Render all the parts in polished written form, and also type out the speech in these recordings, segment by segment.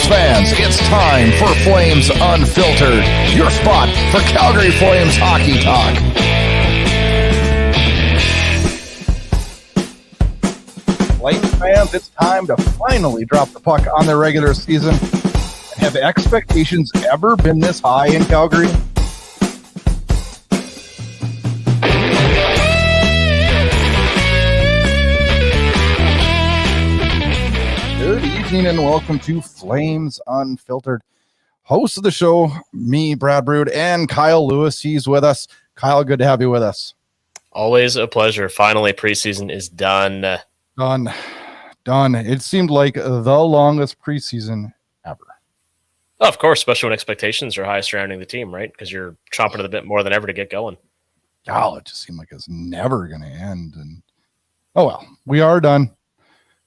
Flames fans, it's time for Flames Unfiltered, your spot for Calgary Flames hockey talk. Flames fans, it's time to finally drop the puck on the regular season. Have expectations ever been this high in Calgary? Good evening and welcome to Flames Unfiltered. Host of the show, me, Brad Burud, and Kyle Lewis. He's with us. Kyle, good to have you with us. Always a pleasure. Finally, preseason is done. Done. It seemed like the longest preseason ever. Oh, of course, especially when expectations are high surrounding the team, right? Because you're chomping at the bit more than ever to get going. God, it just seemed like it's never going to end. And oh well, we are done.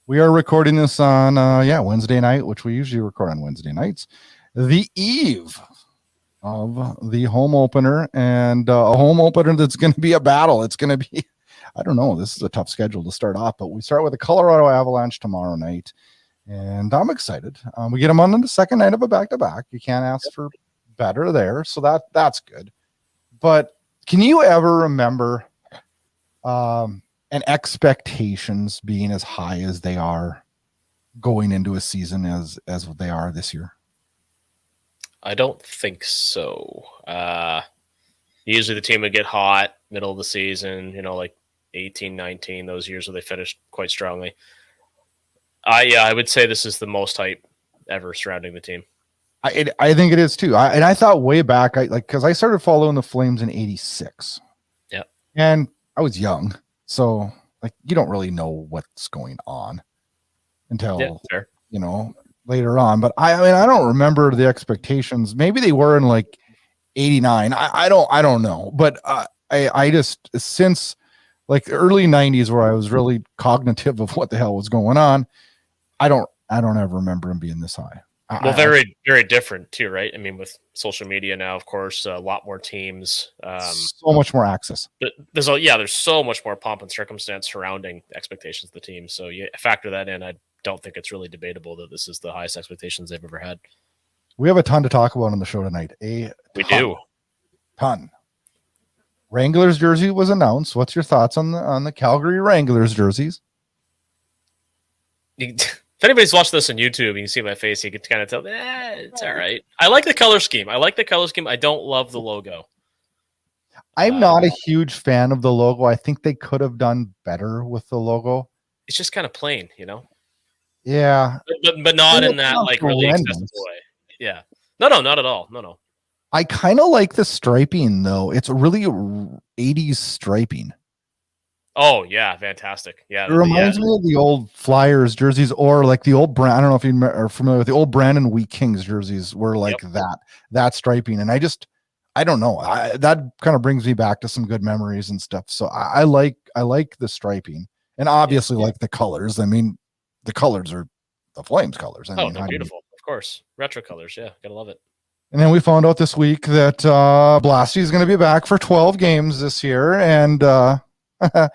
We are recording this on Wednesday night, which we usually record on Wednesday nights, the eve of the home opener, and a home opener that's going to be a battle. It's going to be, I don't know, this is a tough schedule to start off, but we start with the Colorado Avalanche tomorrow night, and I'm excited. We get them on the second night of a back-to-back. You can't ask for better there, so that's good. But can you ever remember and expectations being as high as they are going into a season as they are this year? I don't think so. Usually the team would get hot middle of the season, like 18, 19, those years where they finished quite strongly. I would say this is the most hype ever surrounding the team. I think it is too. I thought way back, because I started following the Flames in '86. Yeah. And I was young. So, you don't really know what's going on until, later on. But I don't remember the expectations. Maybe they were in '89. I don't know. But I just, since early '90s, where I was really cognitive of what the hell was going on, I don't ever remember him being this high. Well, very, very different too, right? I mean, with social media now, of course, a lot more teams, so much more access. There's so much more pomp and circumstance surrounding expectations of the team. So you factor that in. I don't think it's really debatable that this is the highest expectations they've ever had. We have a ton to talk about on the show tonight. We do. Ton. Wranglers jersey was announced. What's your thoughts on the Calgary Wranglers jerseys? If anybody's watched this on YouTube, you can see my face. You can kind of tell, it's all right. I like the color scheme. I don't love the logo. I'm not a huge fan of the logo. I think they could have done better with the logo. It's just kind of plain, Yeah. But not in that really excessive way. Yeah. No, not at all. No. I kind of like the striping though. It's really 80s striping. Oh yeah, fantastic. Yeah, it reminds me of the old Flyers jerseys, or the old brand. I don't know if you are familiar with the old Brandon Wheat Kings jerseys were that striping. And I don't know. That kind of brings me back to some good memories and stuff. So I like the striping, and obviously like the colors. I mean, the colors are the Flames colors. They're beautiful. Of course. Retro colors. Yeah. Gotta love it. And then we found out this week that Blasty is going to be back for 12 games this year. And I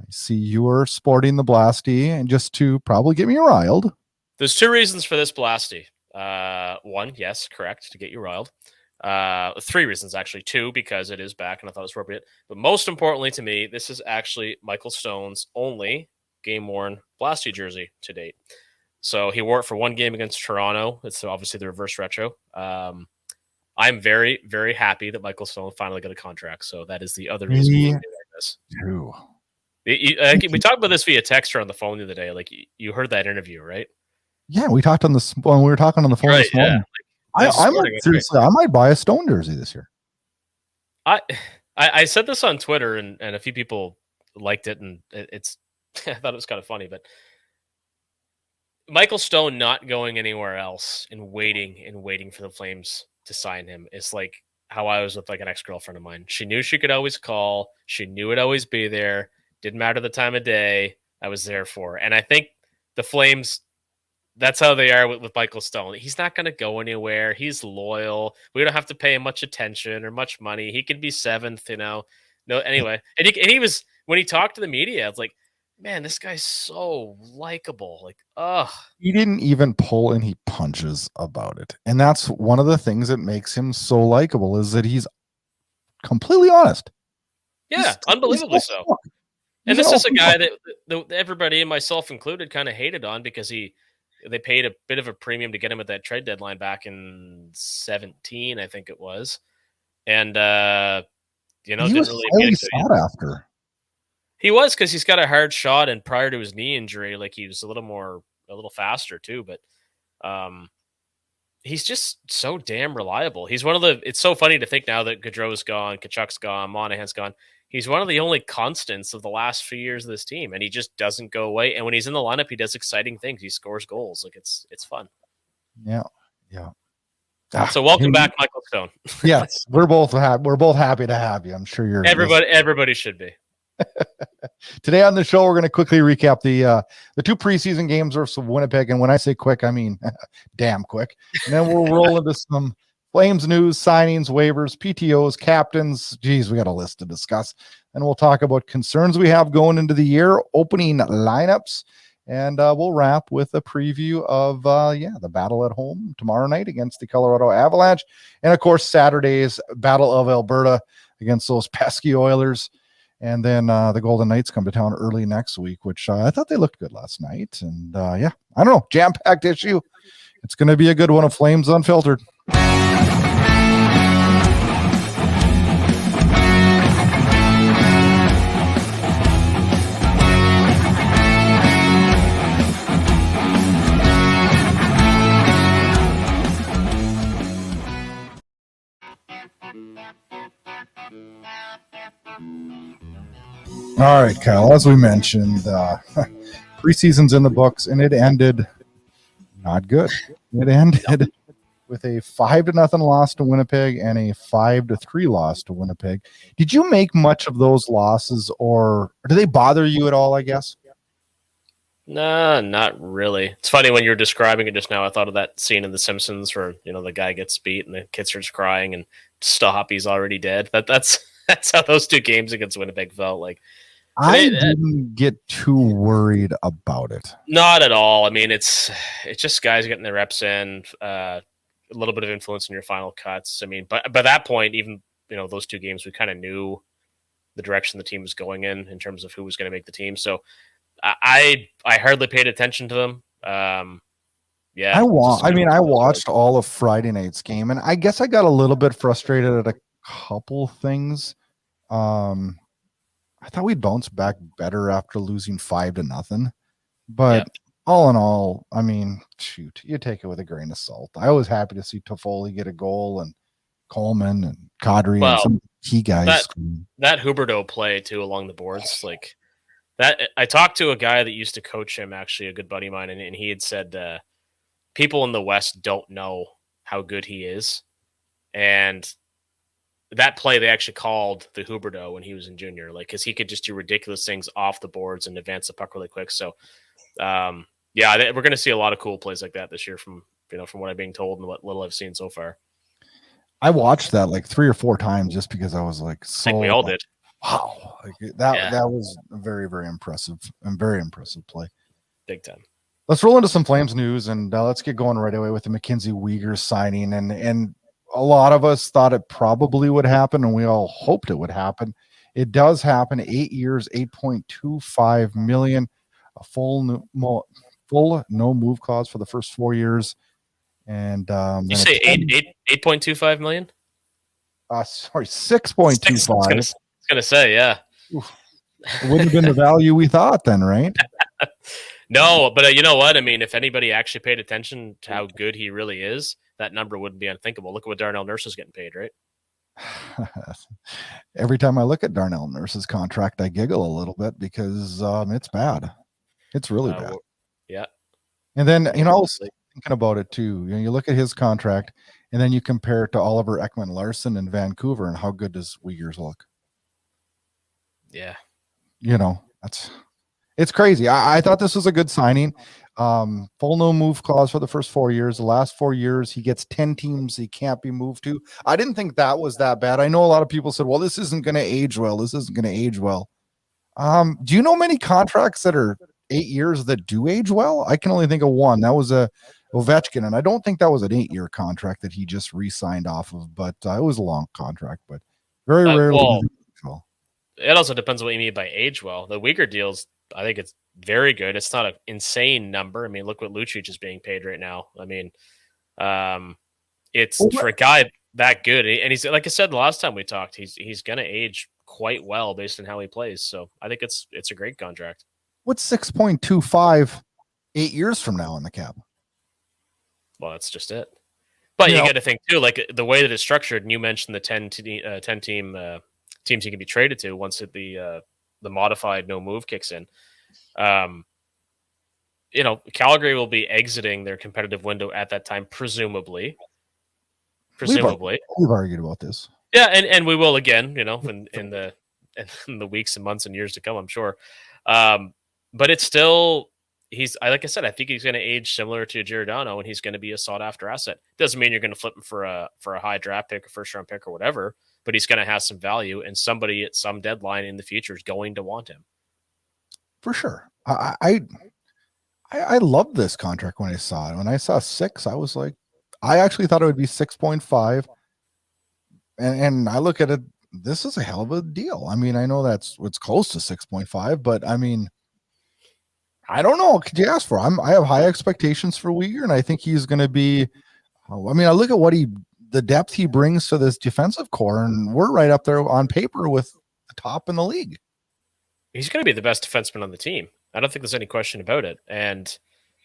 see you are sporting the Blasty, and just to probably get me riled. There's two reasons for this Blasty. One, yes, correct, to get you riled. Three reasons, actually. Two, because it is back and I thought it was appropriate. But most importantly to me, this is actually Michael Stone's only game-worn Blasty jersey to date. So he wore it for one game against Toronto. It's obviously the reverse retro. I'm very, very happy that Michael Stone finally got a contract. So that is the other reason we do this. True. We talked about this via text or on the phone the other day. You heard that interview, right? Yeah, we talked on this when we were talking on the phone this morning. I'm seriously, I might buy a Stone jersey this year. I said this on Twitter, and a few people liked it, and it's I thought it was kind of funny, but Michael Stone not going anywhere else and waiting for the Flames to sign him is like how I was with an ex-girlfriend of mine. She knew she could always call. She knew it'd always be there. Didn't matter the time of day. I was there for her. And I think the Flames, that's how they are with Michael Stone. He's not going to go anywhere. He's loyal. We don't have to pay him much attention or much money. He could be seventh, No, anyway. And he was, when he talked to the media, it's like, man, this guy's so likable. Like, ugh. He didn't even pull any punches about it. And that's one of the things that makes him so likable is that he's completely honest. Yeah, unbelievably so. And this is a guy that everybody, myself included, kind of hated on because they paid a bit of a premium to get him at that trade deadline back in 2017, I think it was. And, he didn't was really highly get to sought after. He was, because he's got a hard shot, and prior to his knee injury, like, he was a little faster too. But he's just so damn reliable. He's one of the. It's so funny to think now that Gaudreau's gone, Kachuk's gone, Monahan's gone. He's one of the only constants of the last few years of this team, and he just doesn't go away. And when he's in the lineup, he does exciting things. He scores goals. Like, it's fun. Yeah, yeah. So welcome back, Michael Stone. Yes, we're both happy to have you. I'm sure you're everybody should be. Today on the show, we're going to quickly recap the 2 preseason games versus Winnipeg. And when I say quick, I mean damn quick. And then we'll roll into some Flames news, signings, waivers, PTOs, captains. Geez, we got a list to discuss. And we'll talk about concerns we have going into the year, opening lineups, and we'll wrap with a preview of the battle at home tomorrow night against the Colorado Avalanche. And of course, Saturday's Battle of Alberta against those pesky Oilers. And then the Golden Knights come to town early next week, which I thought they looked good last night. And I don't know, jam-packed issue. It's going to be a good one of Flames Unfiltered. All right, Kyle, as we mentioned, preseason's in the books, and it ended not good. It ended with a 5-0 loss to Winnipeg and a 5-3 loss to Winnipeg. Did you make much of those losses, or do they bother you at all, I guess? Nah, not really. It's funny when you were describing it just now. I thought of that scene in The Simpsons where the guy gets beat and the kid starts crying and stop, he's already dead. That's how those 2 games against Winnipeg felt like. I didn't get too worried about it. Not at all. I mean, it's just guys getting their reps in, a little bit of influence in your final cuts. I mean, but by that point, even those 2 games, we kind of knew the direction the team was going in terms of who was going to make the team. So I hardly paid attention to them. I watched all of Friday night's game, and I guess I got a little bit frustrated at a couple things. I thought we'd bounce back better after losing 5-0, but all in all, I mean, shoot, you take it with a grain of salt. I was happy to see Toffoli get a goal and Coleman and Kadri and some key guys. That Huberdeau play too along the boards, like that. I talked to a guy that used to coach him, actually, a good buddy of mine, and he had said people in the West don't know how good he is, and that play they actually called the Huberdeau when he was in junior, like, because he could just do ridiculous things off the boards and advance the puck really quick. So, we're going to see a lot of cool plays like that this year from what I'm being told and what little I've seen so far. I watched that like 3 or 4 times just because I was like, I think we all did. Wow, that was a very, very impressive play. Big time. Let's roll into some Flames news and let's get going right away with the Mackenzie Weegar signing. And a lot of us thought it probably would happen, and we all hoped it would happen. It does happen. 8 years, $8.25 million, a full no move clause for the first 4 years. And you say 8.25 million? Sorry, 6.25. I was gonna say, yeah. Oof. It wouldn't have been the value we thought then, right? No, but you know what? I mean, if anybody actually paid attention to how good he really is, that number wouldn't be unthinkable. Look at what Darnell Nurse is getting paid, right? Every time I look at Darnell Nurse's contract, I giggle a little bit because it's bad. It's really bad. Yeah. And then, I was thinking about it too. You look at his contract and then you compare it to Oliver Ekman-Larsson in Vancouver, and how good does Weegar's look? Yeah. It's crazy. I thought this was a good signing. Full no move clause for the first 4 years. The last 4 years, he gets 10 teams he can't be moved to. I didn't think that was that bad. I know a lot of people said, well, this isn't going to age well. Do you know many contracts that are 8 years that do age well? I can only think of one. That was a Ovechkin, and I don't think that was an 8-year contract that he just re-signed off of, but it was a long contract, but very rarely. Well, it also depends on what you mean by age well. The Uyghur deals, I think it's very good. It's not an insane number. I mean, look what Lucic is being paid right now. I mean, it's for a guy that good, and he's like I said the last time we talked, he's going to age quite well based on how he plays. So I think it's a great contract. What's 6.25 8 years from now in the cap? Well, that's just it. But you got to think too, like the way that it's structured. And you mentioned the 10 team teams he can be traded to once the modified no move kicks in. Calgary will be exiting their competitive window at that time, presumably. We've argued about this. Yeah, and we will again, in the weeks and months and years to come, I'm sure. But it's still like I said, I think he's going to age similar to Giordano, and he's going to be a sought after asset. Doesn't mean you're going to flip him for a high draft pick, a first round pick, or whatever. But he's going to have some value, and somebody at some deadline in the future is going to want him. For sure. I loved this contract when I saw it. When I saw 6, I was like, I actually thought it would be 6.5. And I look at it, this is a hell of a deal. I mean, I know it's close to 6.5, but I mean, I don't know. What could you ask for? I have high expectations for Uyghur, and I think he's going to be. I mean, I look at the depth he brings to this defensive core, and we're right up there on paper with the top in the league. He's going to be the best defenseman on the team. I don't think there's any question about it. And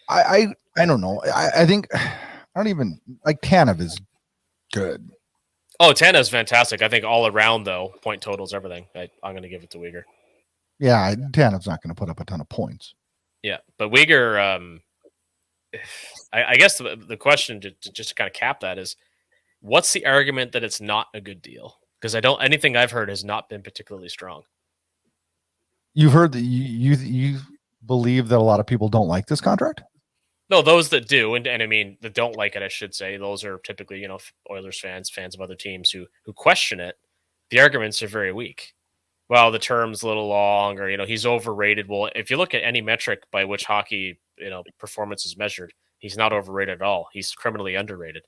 I don't know. I think I don't even like Tanev is good. Oh, Tanev's fantastic. I think all around though, point totals, everything. I'm going to give it to Uyghur. Yeah, Tanev's not going to put up a ton of points. Yeah, but Uyghur, I guess the question to just to kind of cap that is, what's the argument that it's not a good deal? Because anything I've heard has not been particularly strong. You've heard that you believe that a lot of people don't like this contract? No, those that do, and I mean that don't like it, I should say, those are typically Oilers fans of other teams who question it. The arguments are very weak. Well, the term's a little long, or he's overrated. Well, if you look at any metric by which hockey performance is measured, he's not overrated at all. He's criminally underrated.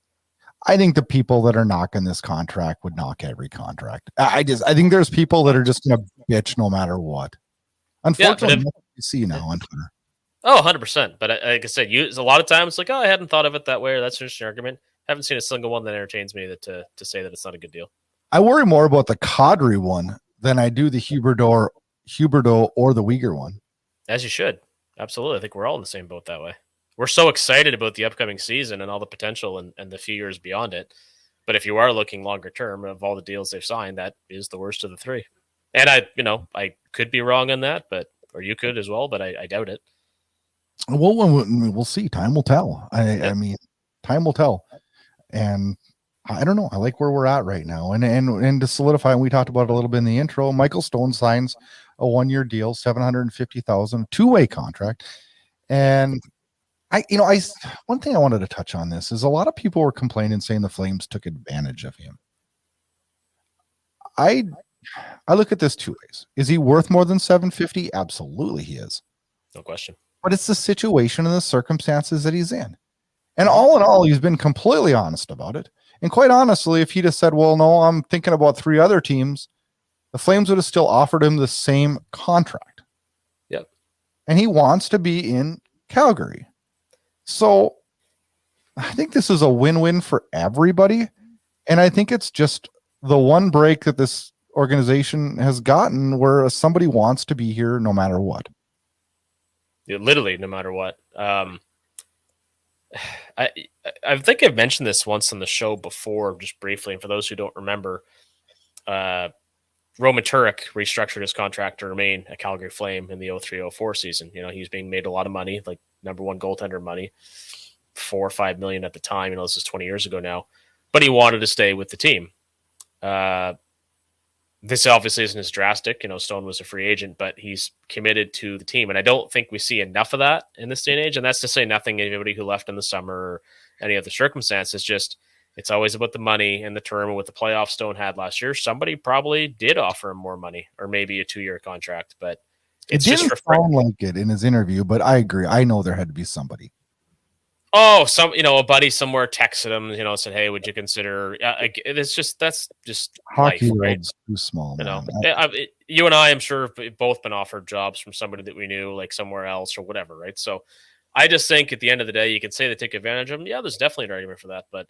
I think the people that are knocking this contract would knock every contract. I think there's people that are just going to bitch no matter what. Unfortunately, you see now on Twitter. Oh, 100%. But like I said, a lot of times it's like, I hadn't thought of it that way, or that's just an argument. Haven't seen a single one that entertains me to say that it's not a good deal. I worry more about the Cody one than I do the Huberdeau or the Uyghur one. As you should. Absolutely. I think we're all in the same boat that way. We're so excited about the upcoming season and all the potential and the few years beyond it. But if you are looking longer term of all the deals they've signed, that is the worst of the three. And I could be wrong on that, or you could as well, but I doubt it. Well, we'll see. Time will tell. I mean, time will tell. And I don't know. I like where we're at right now. And to solidify, and we talked about it a little bit in the intro, Michael Stone signs a 1-year deal, $750,000, two-way contract. And one thing I wanted to touch on this is a lot of people were complaining, saying the Flames took advantage of him. I look at this two ways. Is he worth more than $750,000? Absolutely he is. No question. But it's the situation and the circumstances that he's in. And all in all, he's been completely honest about it. And quite honestly, if he'd have said, well, no, I'm thinking about 3 other teams, the Flames would have still offered him the same contract. Yep. And he wants to be in Calgary. So I think this is a win-win for everybody. And I think it's just the one break that this organization has gotten where somebody wants to be here no matter what. Yeah, literally, no matter what. I think I've mentioned this once on the show before, just briefly. And for those who don't remember, Roman Turek restructured his contract to remain a Calgary Flame in the 03-04 season. He was being made a lot of money, like number one goaltender money, $4 or $5 million at the time. This is 20 years ago now, but he wanted to stay with the team. This obviously isn't as drastic. Stone was a free agent, but he's committed to the team. And I don't think we see enough of that in this day and age. And that's to say nothing anybody who left in the summer or any other circumstances. Just it's always about the money and the term. And with the playoff Stone had last year, somebody probably did offer him more money or maybe a 2-year contract. But It's it just didn't sound like it in his interview, but I agree. I know there had to be somebody. Oh, a buddy somewhere texted him, said, "Hey, would you consider?" That's just Hockey life, right? world's too small, You know, man. you and I am sure have both been offered jobs from somebody that we knew, like somewhere else or whatever, right? So, I just think at the end of the day, you can say they take advantage of him. Yeah, there's definitely an argument for that, but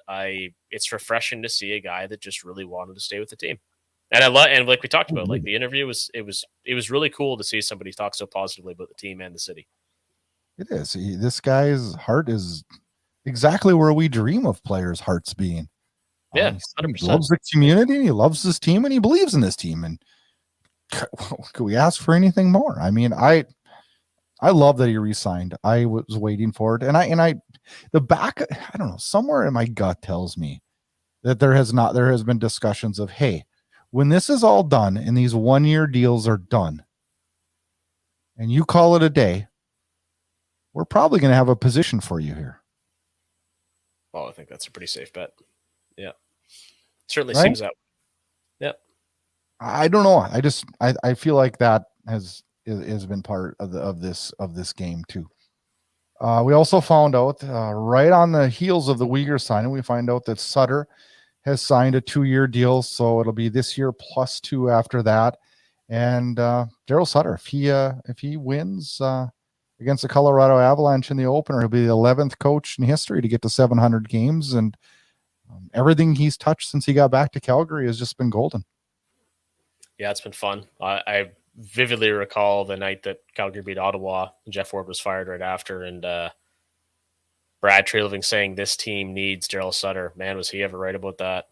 it's refreshing to see a guy that just really wanted to stay with the team. And and like we talked about, like the interview it was really cool to see somebody talk so positively about the team and the city. It is. This guy's heart is exactly where we dream of players' hearts being. Yeah, He 100%. loves the community, he loves his team, and he believes in this team. And could we ask for anything more? I mean, I love that he resigned. I was waiting for it, and I the back. I don't know. Somewhere in my gut tells me that there has been discussions of, hey, when this is all done and these 1-year deals are done, and you call it a day, we're probably going to have a position for you here. Oh, I think that's a pretty safe bet. Yeah, certainly Right? seems that. Yeah. I don't know. I feel like that has been part of this game too. We also found out right on the heels of the Uyghur signing, we find out that Sutter has signed a 2-year deal, so it'll be this year plus 2 after that. And Daryl Sutter, if he wins against the Colorado Avalanche in the opener, he'll be the 11th coach in history to get to 700 games, and everything he's touched since he got back to Calgary has just been golden. Yeah, it's been fun. I vividly recall the night that Calgary beat Ottawa. Jeff Ward was fired right after, and Brad Treliving saying this team needs Daryl Sutter. Man, was he ever right about that?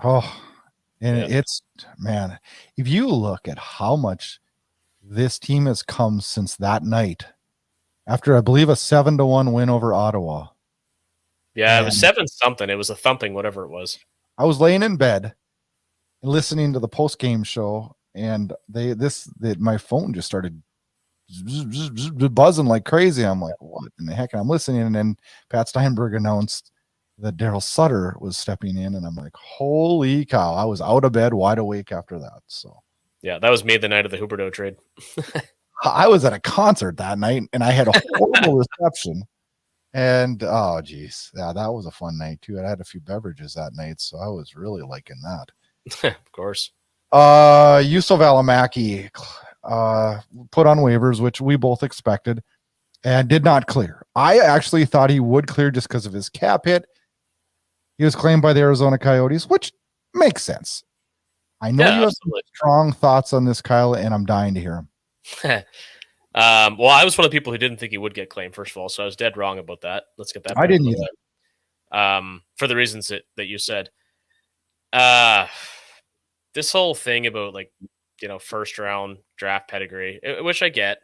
Oh, and Yeah. it's, man, if you look at how much this team has come since that night, after I believe a 7-1 win over Ottawa. Yeah, it was 7-something. It was a thumping, whatever it was. I was laying in bed and listening to the post game show, and my phone just started buzzing like crazy. I'm like, what in the heck? And I'm listening, and then Pat Steinberg announced that Daryl Sutter was stepping in, and I'm like, holy cow! I was out of bed, wide awake after that. So yeah, that was me the night of the Huberdeau trade. I was at a concert that night, and I had a horrible reception. And oh geez, yeah, that was a fun night too. I had a few beverages that night, so I was really liking that. Of course. Yusuf Alamaki put on waivers, which we both expected, and did not clear. I actually thought he would clear just because of his cap hit. He was claimed by the Arizona Coyotes, which makes sense. I know you have some strong thoughts on this, Kyle, and I'm dying to hear them. Well, I was one of the people who didn't think he would get claimed, first of all, so I was dead wrong about that. Let's get that. I didn't either. For the reasons that you said. This whole thing about first round draft pedigree, which I get.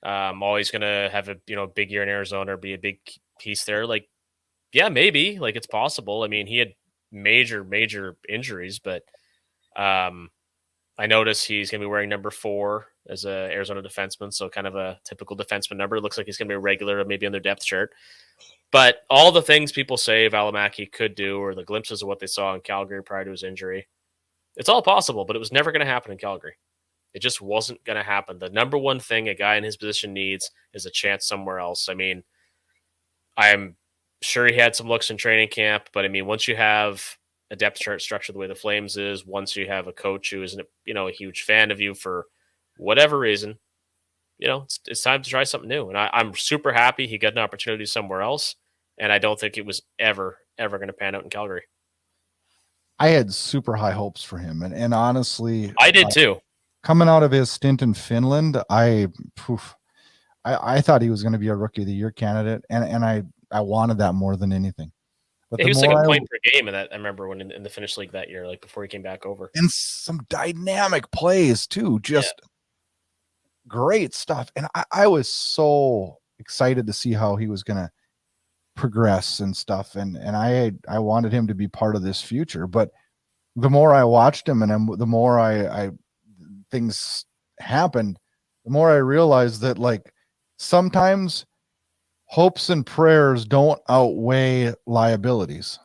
Always gonna have a big year in Arizona or be a big piece there. Like, yeah, maybe. Like, it's possible. I mean, he had major injuries, but I notice he's gonna be wearing number 4 as a Arizona defenseman, so kind of a typical defenseman number. It looks like he's gonna be a regular, maybe on their depth chart. But all the things people say Valimaki could do, or the glimpses of what they saw in Calgary prior to his injury, it's all possible, but it was never going to happen in Calgary. It just wasn't going to happen. The number one thing a guy in his position needs is a chance somewhere else. I mean, I'm sure he had some looks in training camp, but I mean, once you have a depth chart structure the way the Flames is, once you have a coach who isn't a huge fan of you for whatever reason, it's time to try something new. And I'm super happy he got an opportunity somewhere else, and I don't think it was ever going to pan out in Calgary. I had super high hopes for him, and honestly, I did too. Coming out of his stint in Finland, I thought he was going to be a Rookie of the Year candidate, and I wanted that more than anything. But he was like a point per game in that. I remember when in the Finnish league that year, like before he came back over, and some dynamic plays too, just great stuff. And I was so excited to see how he was going to progress and stuff, and I wanted him to be part of this future. But the more I watched him, and the more I things happened, the more I realized that sometimes hopes and prayers don't outweigh liabilities.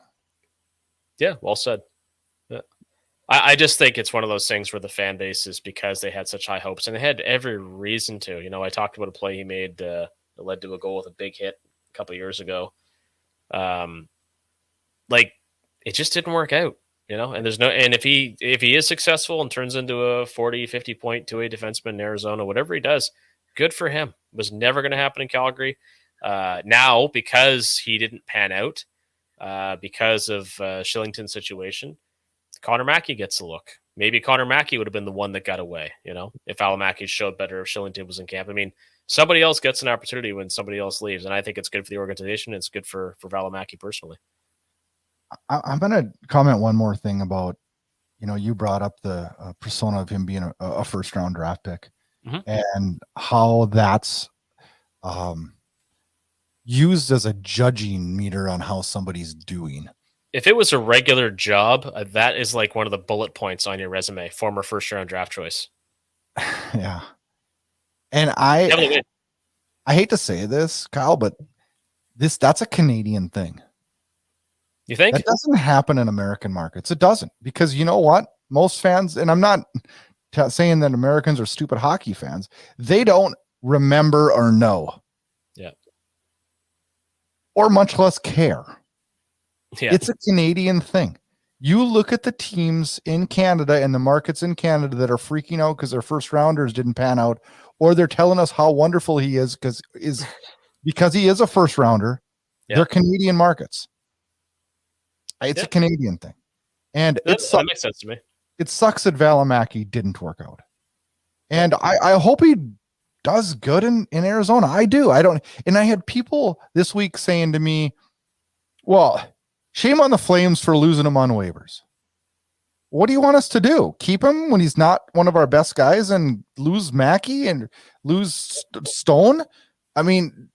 Yeah, well said. Yeah. I just think it's one of those things where the fan base is because they had such high hopes, and they had every reason to. You know, I talked about a play he made that led to a goal with a big hit a couple of years ago. Like it just didn't work out, you know. And there's no, and if he is successful and turns into a 40, 50 point 2A defenseman in Arizona, whatever he does, good for him. It was never going to happen in Calgary. Now because he didn't pan out, because of Shillington's situation, Connor Mackey gets a look. Maybe Connor Mackey would have been the one that got away, you know, if Alamaki showed better, if Shillington was in camp. I mean, somebody else gets an opportunity when somebody else leaves, and I think it's good for the organization. It's good for Valimaki personally. I'm going to comment one more thing about, you know, you brought up the persona of him being a first round draft pick, and how that's used as a judging meter on how somebody's doing. If it was a regular job, that is like one of the bullet points on your resume, former first round draft choice. Yeah. And I hate to say this, Kyle, but that's a Canadian thing. You think? That doesn't happen in American markets. It doesn't, because you know what? Most fans, and I'm not saying that Americans are stupid hockey fans, they don't remember or know. Yeah. Or much less care. Yeah. It's a Canadian thing. You look at the teams in Canada and the markets in Canada that are freaking out because their first rounders didn't pan out, or they're telling us how wonderful he is because he is a first rounder. Yeah. They're Canadian markets. It's a Canadian thing. And that makes sense to me. It sucks that Valimaki didn't work out. And I hope he does good in Arizona. I do. And I had people this week saying to me, well, shame on the Flames for losing him on waivers. What do you want us to do? Keep him when he's not one of our best guys and lose Mackey and lose Stone? I mean,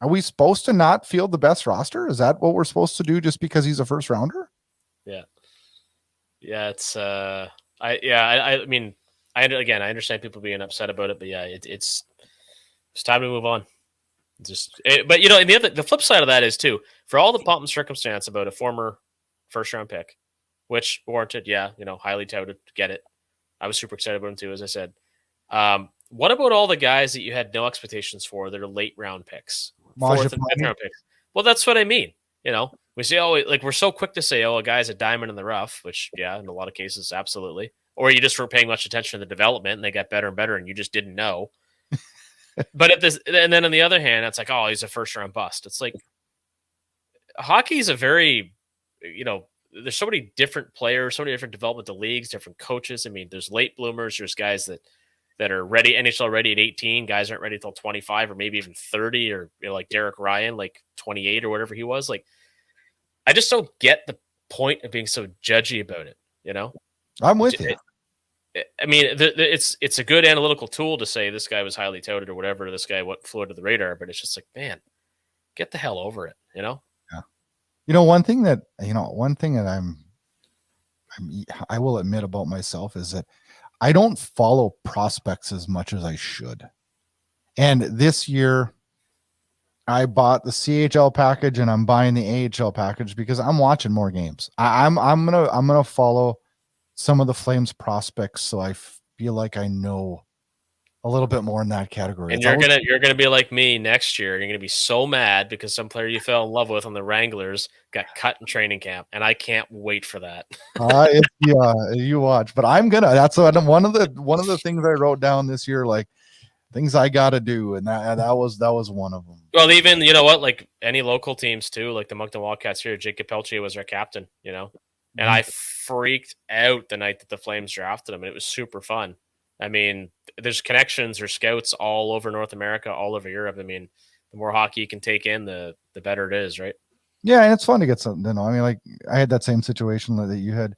are we supposed to not field the best roster? Is that what we're supposed to do just because he's a first rounder? Yeah. Yeah, it's I mean, I understand people being upset about it, but yeah, it's time to move on. But you know, and the flip side of that is too, for all the pomp and circumstance about a former first round pick, which warranted, you know, highly touted, get it. I was super excited about him too, as I said. What about all the guys that you had no expectations for that are late round picks, fourth and fifth round picks? Well, that's what I mean. You know, we say, we're so quick to say, a guy's a diamond in the rough, which, yeah, in a lot of cases, absolutely. Or you just weren't paying much attention to the development and they got better and better and you just didn't know. But and then on the other hand, it's like, oh, he's a first round bust. It's like hockey is a very, you know, there's so many different players, so many different developmental leagues, different coaches. I mean, there's late bloomers, there's guys that are ready, NHL ready at 18, guys aren't ready until 25 or maybe even 30, or, you know, like Derek Ryan, like 28 or whatever he was. Like, I just don't get the point of being so judgy about it, you know? I'm with you. I mean, it's a good analytical tool to say this guy was highly touted or whatever, this guy flew under the radar, but it's just like, man, get the hell over it, you know? Yeah. You know, one thing that I will admit about myself is that I don't follow prospects as much as I should. And this year I bought the CHL package and I'm buying the AHL package because I'm watching more games. I'm gonna follow some of the Flames prospects, so I feel like I know a little bit more in that category. And you're gonna be like me next year. You're gonna be so mad because some player you fell in love with on the Wranglers got cut in training camp, and I can't wait for that. You watch, but I'm gonna. That's one of the things I wrote down this year, like things I got to do, and that was one of them. Well, even, you know what, like any local teams too, like the Moncton Wildcats here, Jacob Pelche was our captain, you know. And I freaked out the night that the Flames drafted him, and it was super fun. I mean, there's connections or scouts all over North America, all over Europe. I mean, the more hockey you can take in, the better it is, right? Yeah, and it's fun to get something. You know, I mean, like I had that same situation that you had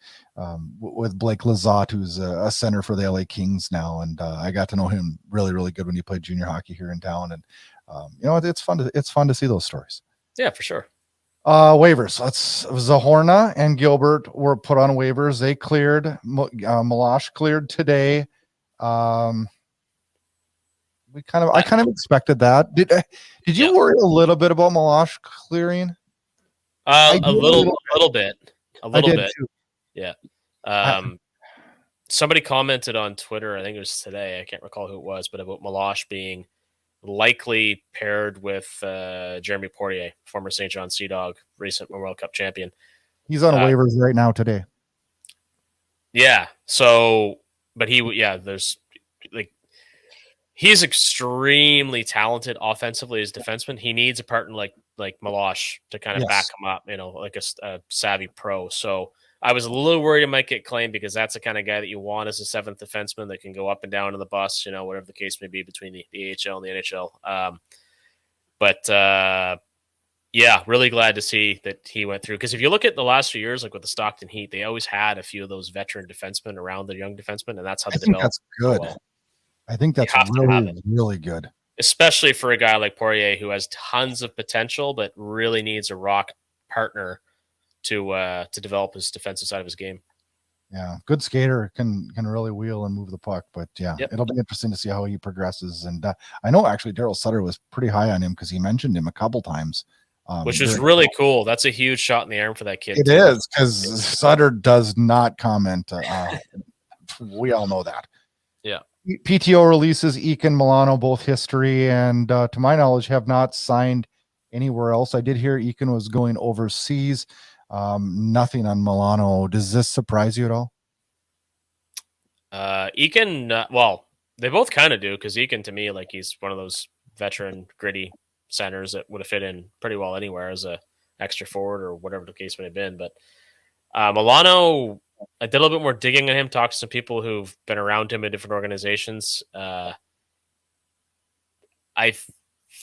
with Blake Lizotte, who's a center for the LA Kings now, and I got to know him really, really good when he played junior hockey here in town. And you know, it's fun to see those stories. Yeah, for sure. Waivers. Zahorna and Gilbert were put on waivers. They cleared. Milosh cleared today. I kind of expected that. Did you worry a little bit about Milosh clearing? A little bit. Too. Yeah. somebody commented on Twitter, I think it was today, I can't recall who it was, but about Milosh being likely paired with Jeremy Poirier, former St. John Sea Dog, recent World Cup champion. He's on waivers right now today. Yeah. So, but there's like, he's extremely talented offensively as defenseman. He needs a partner like Milosh to kind of back him up, like a savvy pro. So I was a little worried he might get claimed because that's the kind of guy that you want as a seventh defenseman that can go up and down in the bus, whatever the case may be between the AHL and the NHL. Yeah, really glad to see that he went through. Because if you look at the last few years, like with the Stockton Heat, they always had a few of those veteran defensemen around the young defensemen, and that's how they develop. That's good. Well. I think that's really good. Especially for a guy like Poirier who has tons of potential, but really needs a rock partner to develop his defensive side of his game. Yeah, good skater, can really wheel and move the puck. But yeah, It'll be interesting to see how he progresses. And I know actually Daryl Sutter was pretty high on him because he mentioned him a couple times. Which is really cool. That's a huge shot in the arm for that kid. It is, because Sutter does not comment. We all know that. Yeah. PTO releases Eakin, Milano, both history, and to my knowledge, have not signed anywhere else. I did hear Eakin was going overseas. Nothing on Milano. Does this surprise you at all? Eakin, well, they both kind of do, because Eakin, to me, like, he's one of those veteran, gritty centers that would have fit in pretty well anywhere as a extra forward or whatever the case may have been. But Milano, I did a little bit more digging on him, talked to some people who've been around him in different organizations. I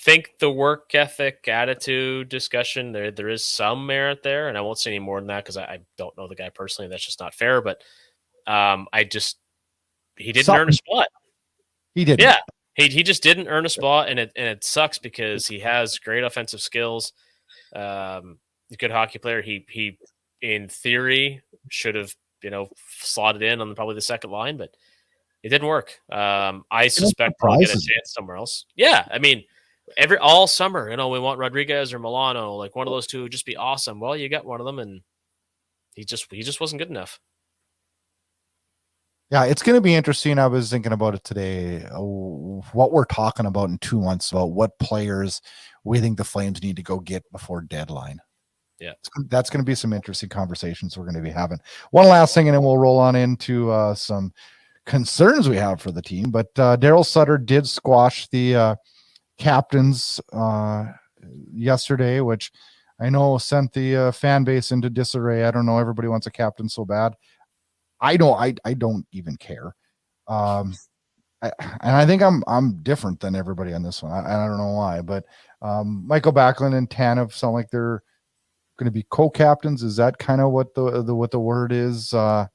think the work ethic, attitude discussion, there is some merit there, and I won't say any more than that because I don't know the guy personally. That's just not fair. But he didn't earn a spot. He did. Yeah, he just didn't earn a spot, and it sucks because he has great offensive skills. Good hockey player. He in theory should have slotted in on probably the second line, but it didn't work. I suspect he'll get a chance somewhere else. Yeah, I mean, all summer, we want Rodriguez or Milano, like one of those two would just be awesome. Well, you got one of them, and he just wasn't good enough. Yeah, it's going to be interesting. I was thinking about it today, what we're talking about in 2 months, about what players we think the Flames need to go get before deadline. Yeah, that's going to be some interesting conversations we're going to be having. One last thing, and then we'll roll on into some concerns we have for the team. But Daryl Sutter did squash the captains yesterday, which I know sent the fan base into disarray. I don't know. Everybody wants a captain so bad. I don't even care. And I think I'm different than everybody on this one. I don't know why, but Michael Backlund and Tanev sound like they're going to be co-captains. Is that kind of what the word is? I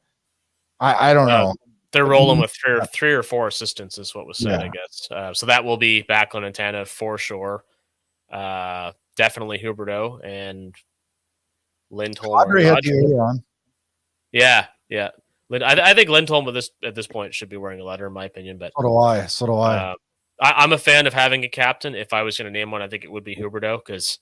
don't know. They're rolling with three or four assistants is what was said, I guess. So that will be Backlund and Tanev for sure. Definitely Huberdeau and Lindholm. Yeah. I think Lindholm at this point should be wearing a letter, in my opinion. But so do I. I'm a fan of having a captain. If I was going to name one, I think it would be Huberdeau, because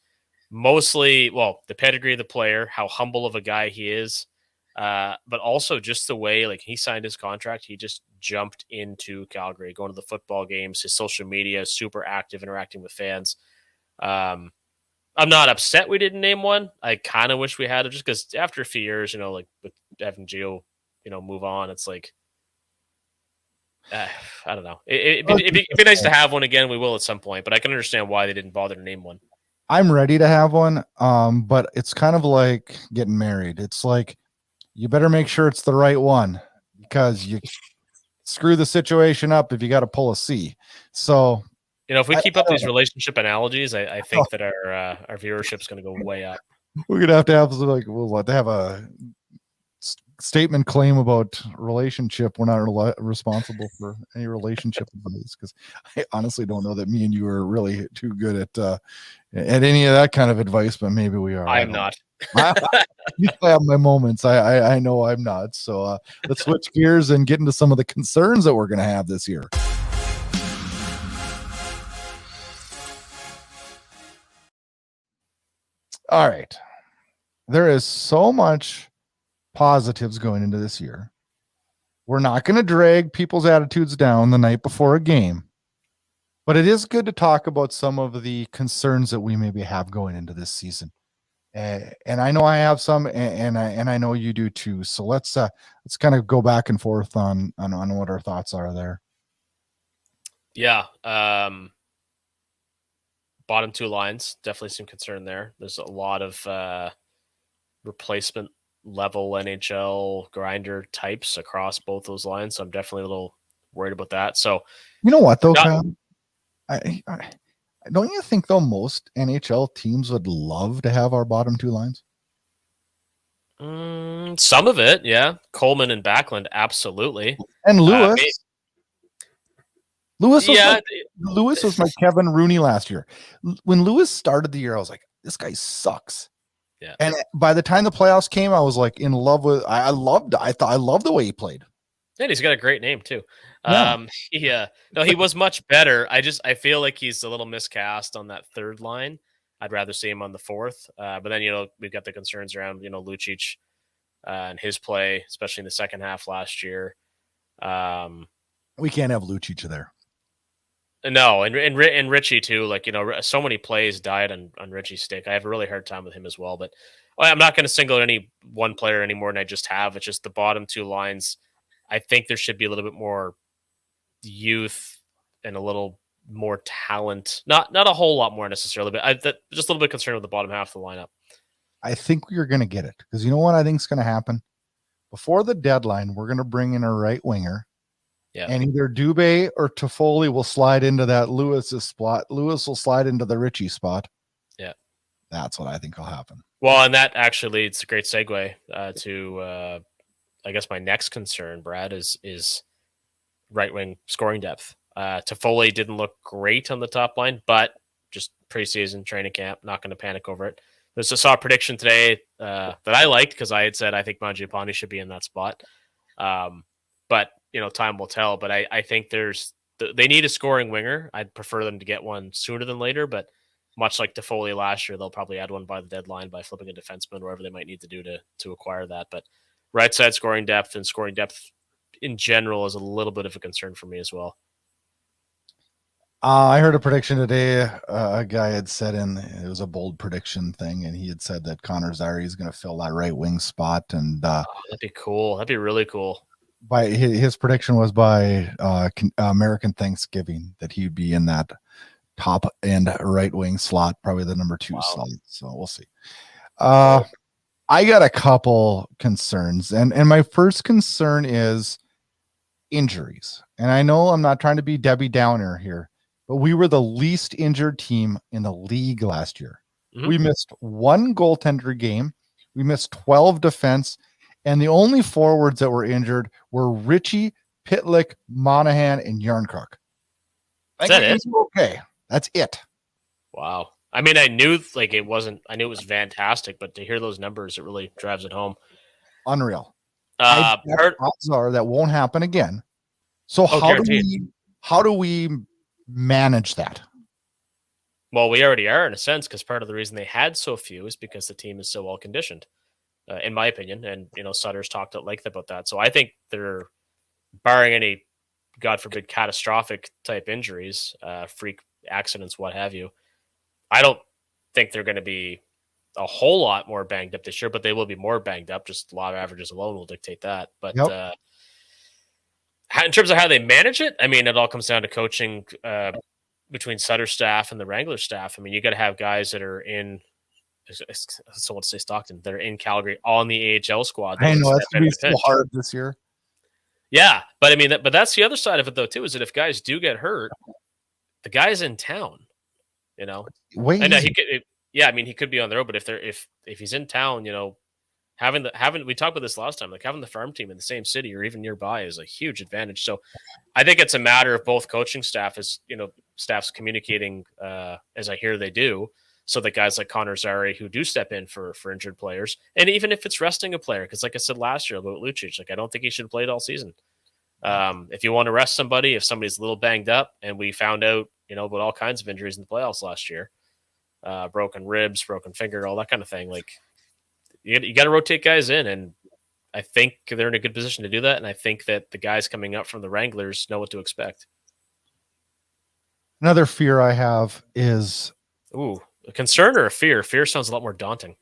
mostly, the pedigree of the player, how humble of a guy he is, but also just the way, like, he signed his contract. He just jumped into Calgary, going to the football games. His social media is super active, interacting with fans. I'm not upset we didn't name one. I kind of wish we had it, just because after a few years, like with Evan Gio, move on. It's like, I don't know. It'd be nice to have one again. We will at some point, but I can understand why they didn't bother to name one. I'm ready to have one, but it's kind of like getting married. It's like, you better make sure it's the right one, because you screw the situation up if you got to pull a C. So, if we keep up these relationship analogies, I think that our viewership is going to go way up. We're going to have we'll have a statement claim about relationship. We're not responsible for any relationship advice, because I honestly don't know that me and you are really too good at any of that kind of advice, but maybe we are. I'm not. I have my moments. I know I'm not. So let's switch gears and get into some of the concerns that we're going to have this year. All right. There is so much positives going into this year. We're not going to drag people's attitudes down the night before a game, but it is good to talk about some of the concerns that we maybe have going into this season. And I know I have some, and I know you do too. So let's kind of go back and forth on what our thoughts are there. Yeah. Bottom two lines, definitely some concern there. There's a lot of replacement level NHL grinder types across both those lines. So I'm definitely a little worried about that. So you know what though, Kyle? I don't you think though most NHL teams would love to have our bottom two lines? Some of it, yeah. Coleman and Backlund, absolutely. And Lewis. Lewis was my Kevin Rooney last year. When Lewis started the year, I was like, this guy sucks. Yeah. And by the time the playoffs came, I was like in love with. I loved the way he played. And he's got a great name too. Yeah. No, he was much better. I feel like he's a little miscast on that third line. I'd rather see him on the fourth. But then we've got the concerns around Lucic and his play, especially in the second half last year. We can't have Lucic there. No, and Richie too. Like so many plays died on Richie's stick. I have a really hard time with him as well. But I'm not going to single out any one player any more than I just have. It's just the bottom two lines. I think there should be a little bit more youth and a little more talent. Not a whole lot more necessarily, but just a little bit concerned with the bottom half of the lineup. I think we're going to get it because you know what I think is going to happen before the deadline. We're going to bring in a right winger. Yeah. And either Dubé or Toffoli will slide into that Lewis's spot. Lewis will slide into the Richie spot. Yeah. That's what I think will happen. Well, and that actually, it's a great segue to, I guess, my next concern, Brad, is right wing scoring depth. Toffoli didn't look great on the top line, but just preseason training camp, not going to panic over it. I saw a prediction today that I liked because I had said I think Mangiapane should be in that spot. But time will tell. But I think they need a scoring winger. I'd prefer them to get one sooner than later. But much like Toffoli last year, they'll probably add one by the deadline by flipping a defenseman, whatever they might need to do to acquire that. But right side scoring depth and scoring depth in general is a little bit of a concern for me as well. I heard a prediction today. A guy had said it was a bold prediction thing, and he had said that Connor Zary is going to fill that right wing spot. And that'd be cool. That'd be really cool. By his prediction was by American Thanksgiving that he'd be in that top end right wing slot, probably the number 2 slot. So we'll see. I got a couple concerns, and my first concern is injuries. And I know I'm not trying to be Debbie Downer here, but we were the least injured team in the league last year. Mm-hmm. We missed 1 goaltender game. We missed 12 defense. And the only forwards that were injured were Richie, Pitlick, Monahan, and Yarncrook. Is that it? Okay. That's it. Wow. I mean, I knew it was fantastic, but to hear those numbers, it really drives it home. Unreal. Odds are that won't happen again. So how do we manage that? Well, we already are in a sense, because part of the reason they had so few is because the team is so well conditioned. In my opinion, and Sutter's talked at length about that. So I think they're, barring any, God forbid, catastrophic type injuries, freak accidents, what have you, I don't think they're going to be a whole lot more banged up this year, but they will be more banged up. Just law of averages alone will dictate that. But in terms of how they manage it, I mean, it all comes down to coaching between Sutter's staff and the Wrangler staff. I mean, you got to have guys that are in. So let's say Stockton, they're in Calgary on the AHL squad. I know that's going to be so hard this year. Yeah, but I mean, but that's the other side of it though too. Is that if guys do get hurt, the guy's in town. Way and he could. I mean, he could be on the road, but if he's in town, having we talked about this last time, like having the farm team in the same city or even nearby is a huge advantage. So I think it's a matter of both coaching staff staffs communicating as I hear they do. So that guys like Connor Zary who do step in for injured players, and even if it's resting a player, because like I said last year about Lucic, I don't think he should have played all season. If you want to rest somebody, if somebody's a little banged up, and we found out about all kinds of injuries in the playoffs last year, broken ribs, broken finger, all that kind of thing, like you got to rotate guys in, and I think they're in a good position to do that, and I think that the guys coming up from the Wranglers know what to expect. Another fear I have is Ooh, a concern or a fear? Fear sounds a lot more daunting.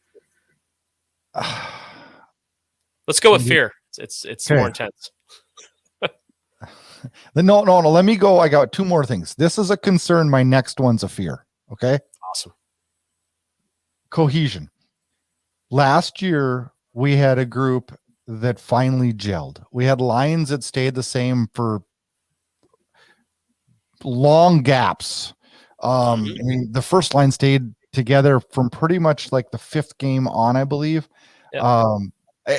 Let's go with fear. It's more intense. No. Let me go. I got two more things. This is a concern. My next one's a fear. Okay. Awesome. Cohesion. Last year, we had a group that finally gelled. We had lines that stayed the same for long gaps. I mean, the first line stayed together from pretty much like the fifth game on, I believe. Yep.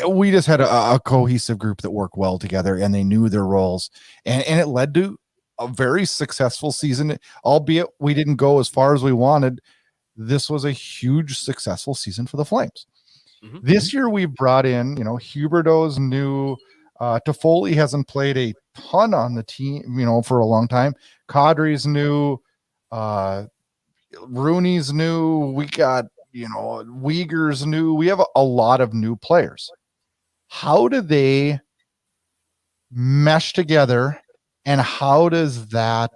We just had a cohesive group that worked well together, and they knew their roles, and it led to a very successful season, albeit we didn't go as far as we wanted. This was a huge successful season for the Flames. This year we brought in, Huberdeau's new. Toffoli hasn't played a ton on the team, for a long time. Kadri's new. Rooney's new. We got, Uyghur's new. We have a lot of new players. How do they mesh together, and how does that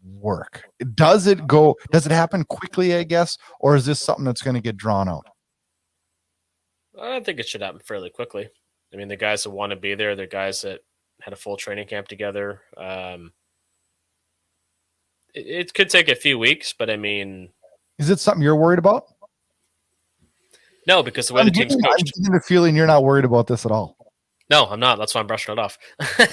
work? Does it happen quickly, I guess, or is this something that's going to get drawn out? I think it should happen fairly quickly. I mean, the guys that want to be there, the guys that had a full training camp together. It could take a few weeks, but I mean, is it something you're worried about? No, because the way the team's coached. I'm getting the feeling you're not worried about this at all. No, I'm not. That's why I'm brushing it off. I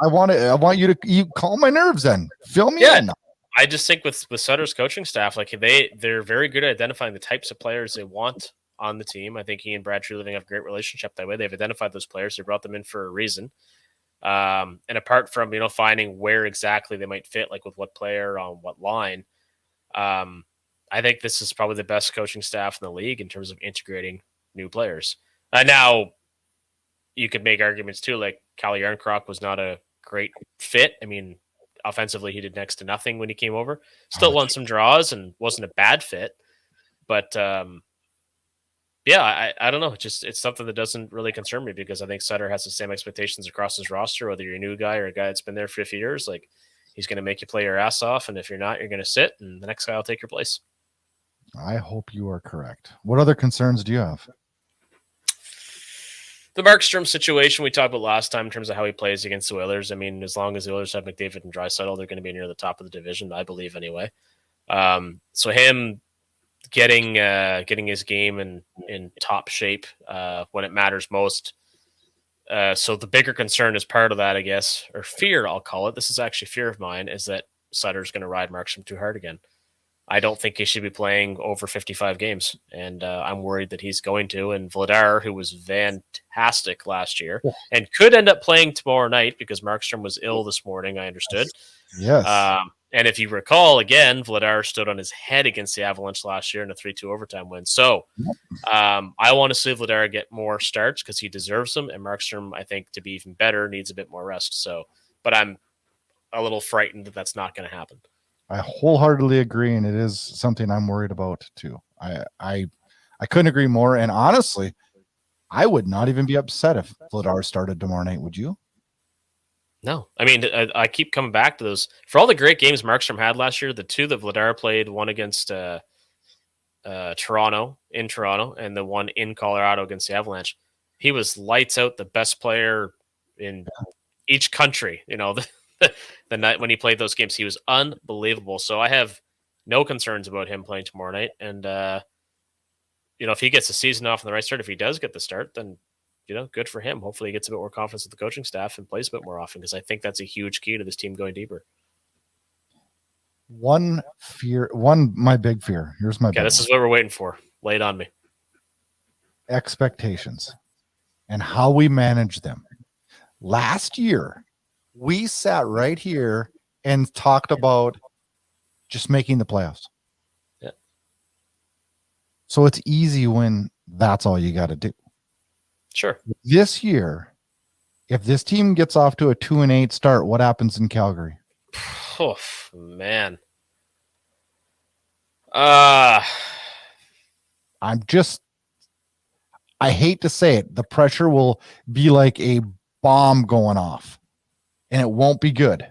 want you to calm my nerves then. Fill me in. I just think with Sutter's coaching staff, like they're very good at identifying the types of players they want on the team. I think he and Brad Treliving have a great relationship that way. They've identified those players. They brought them in for a reason. And apart from, finding where exactly they might fit, like with what player on what line, I think this is probably the best coaching staff in the league in terms of integrating new players. Now, you could make arguments too, like Calle Yarncroc was not a great fit. I mean, offensively, he did next to nothing when he came over. Still won some draws and wasn't a bad fit. But I don't know. It's something that doesn't really concern me because I think Sutter has the same expectations across his roster, whether you're a new guy or a guy that's been there for 50 years. Like, he's going to make you play your ass off, and if you're not, you're going to sit, and the next guy will take your place. I hope you are correct. What other concerns do you have? The Markstrom situation we talked about last time in terms of how he plays against the Oilers. I mean, as long as the Oilers have McDavid and Draisaitl, they're going to be near the top of the division, I believe, anyway. So him getting his game in top shape when it matters most. So the bigger concern is part of that, I guess, or fear, I'll call it. This is actually fear of mine, is that Sutter's going to ride Markstrom too hard again. I don't think he should be playing over 55 games, and I'm worried that he's going to. And Vladar, who was fantastic last year, and could end up playing tomorrow night because Markstrom was ill this morning, I understood. Yes. And if you recall, again, Vladar stood on his head against the Avalanche last year in a 3-2 overtime win. So I want to see Vladar get more starts because he deserves them, and Markstrom, I think, to be even better, needs a bit more rest. So, but I'm a little frightened that that's not going to happen. I wholeheartedly agree, and it is something I'm worried about too. I couldn't agree more. And honestly, I would not even be upset if Vladar started tomorrow night. Would you? No. I mean, I keep coming back to those. For all the great games Markstrom had last year, the two that Vladar played, one against Toronto, and the one in Colorado against the Avalanche, he was lights out, the best player in each country. The night when he played those games, he was unbelievable. So I have no concerns about him playing tomorrow night. And, if he gets the season off on the right start, if he does get the start, then, good for him. Hopefully he gets a bit more confidence with the coaching staff and plays a bit more often because I think that's a huge key to this team going deeper. My big fear. Here's my big this one. is what we're waiting for. Lay it on me. Expectations and how we manage them. Last year, we sat right here and talked about just making the playoffs. Yeah. So it's easy when that's all you got to do. Sure. This year, if this team gets off to a 2-8 start, what happens in Calgary? Oh, man. I'm I hate to say it, the pressure will be like a bomb going off, and it won't be good.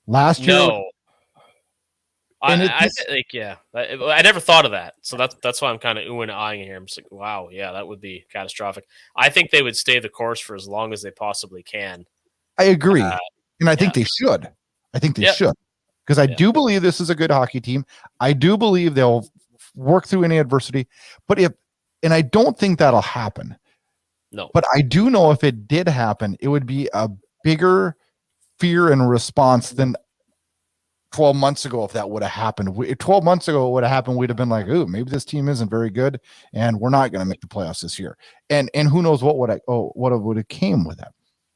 Last year, No, I think yeah. I never thought of that, so that's why I'm kind of oohing and eyeing here. I'm just like, wow, yeah, that would be catastrophic. I think they would stay the course for as long as they possibly can. I agree, and I yeah. think they should. I think they Yep. should, because I Yeah. do believe this is a good hockey team. I do believe they'll work through any adversity, but and I don't think that'll happen. No. But I do know if it did happen, it would be a bigger fear and response than 12 months ago. If that would have happened, 12 months ago, it would have happened. We'd have been like, "Ooh, maybe this team isn't very good, and we're not going to make the playoffs this year." And who knows what would have came with that.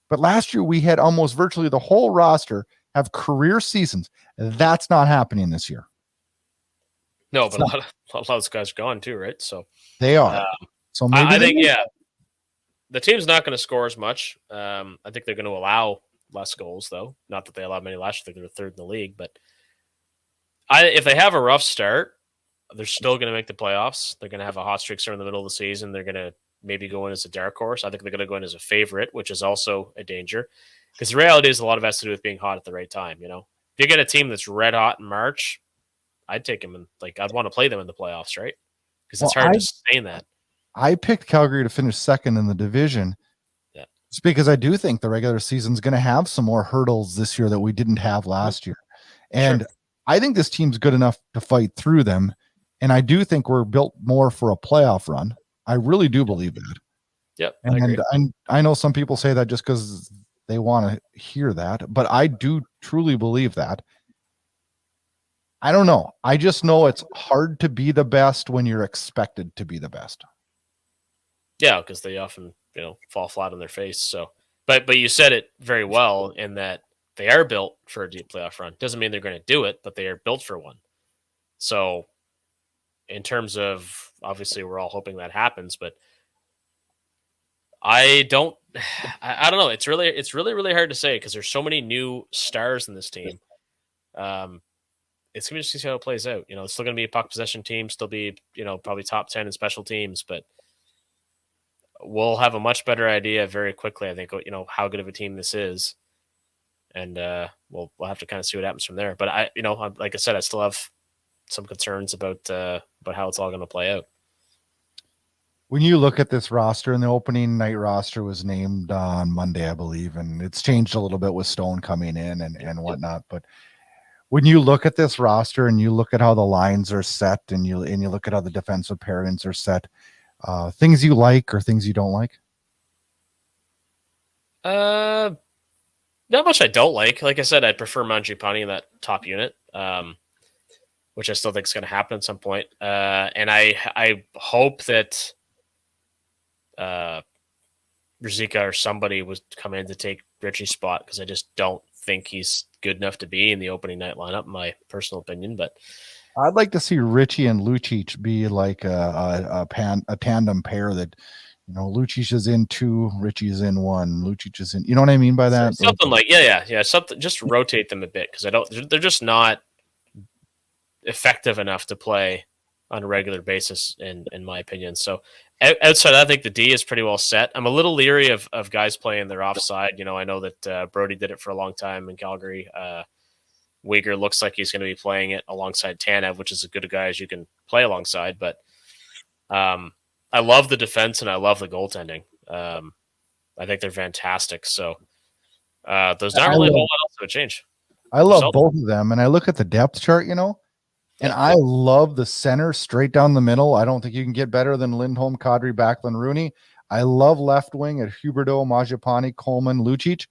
But last year we had almost virtually the whole roster have career seasons. That's not happening this year. No, but a lot of those guys are gone too, right? So they are. So maybe I think the team's not going to score as much. I think they're going to allow less goals, though. Not that they allowed many last year. They were third in the league, but if they have a rough start, they're still going to make the playoffs. They're going to have a hot streak in the middle of the season. They're going to maybe go in as a dark horse. I think they're going to go in as a favorite, which is also a danger. Because the reality is a lot of it has to do with being hot at the right time. If you get a team that's red hot in March, I'd take them and I'd want to play them in the playoffs, right? Because it's hard to sustain that. I picked Calgary to finish second in the division. Yeah. It's because I do think the regular season's going to have some more hurdles this year that we didn't have last year. And I think this team's good enough to fight through them. And I do think we're built more for a playoff run. I really do believe that. Yep. And I know some people say that just because they want to hear that, but I do truly believe that. I don't know. I just know it's hard to be the best when you're expected to be the best. Yeah, because they often, fall flat on their face. So, but you said it very well in that they are built for a deep playoff run. Doesn't mean they're going to do it, but they are built for one. So, in terms of obviously, we're all hoping that happens, but I don't know. It's really hard to say because there's so many new stars in this team. It's going to just see how it plays out. It's still going to be a puck possession team, still be, probably top 10 in special teams, but we'll have a much better idea very quickly, I think, how good of a team this is. And we'll have to kind of see what happens from there. But like I said, I still have some concerns about how it's all going to play out. When you look at this roster, and the opening night roster was named on Monday, I believe, and it's changed a little bit with Stone coming in and whatnot. But when you look at this roster and you look at how the lines are set and you look at how the defensive pairings are set, things you like or things you don't like? Not much I don't like. Like I said, I prefer Mangiapane in that top unit, which I still think is going to happen at some point. And I hope that Rizika or somebody was come in to take Richie's spot because I just don't think he's good enough to be in the opening night lineup, in my personal opinion. But I'd like to see Richie and Lucic be like a tandem pair that, Lucic is in 2, Richie is in 1, Lucic is in, you know what I mean by that? Something like, yeah. Something, just rotate them a bit because they're just not effective enough to play on a regular basis, in my opinion. So outside, I think the D is pretty well set. I'm a little leery of guys playing their offside. I know that Brody did it for a long time in Calgary. Uyghur looks like he's going to be playing it alongside Tanev, which is as good a guy as you can play alongside. But I love the defense and I love the goaltending. I think they're fantastic. So there's not really a whole lot else to change. I love both of them. And I look at the depth chart, and I love the center straight down the middle. I don't think you can get better than Lindholm, Kadri, Backlund, Rooney. I love left wing at Huberdeau, Mangiapane, Coleman, Lucic.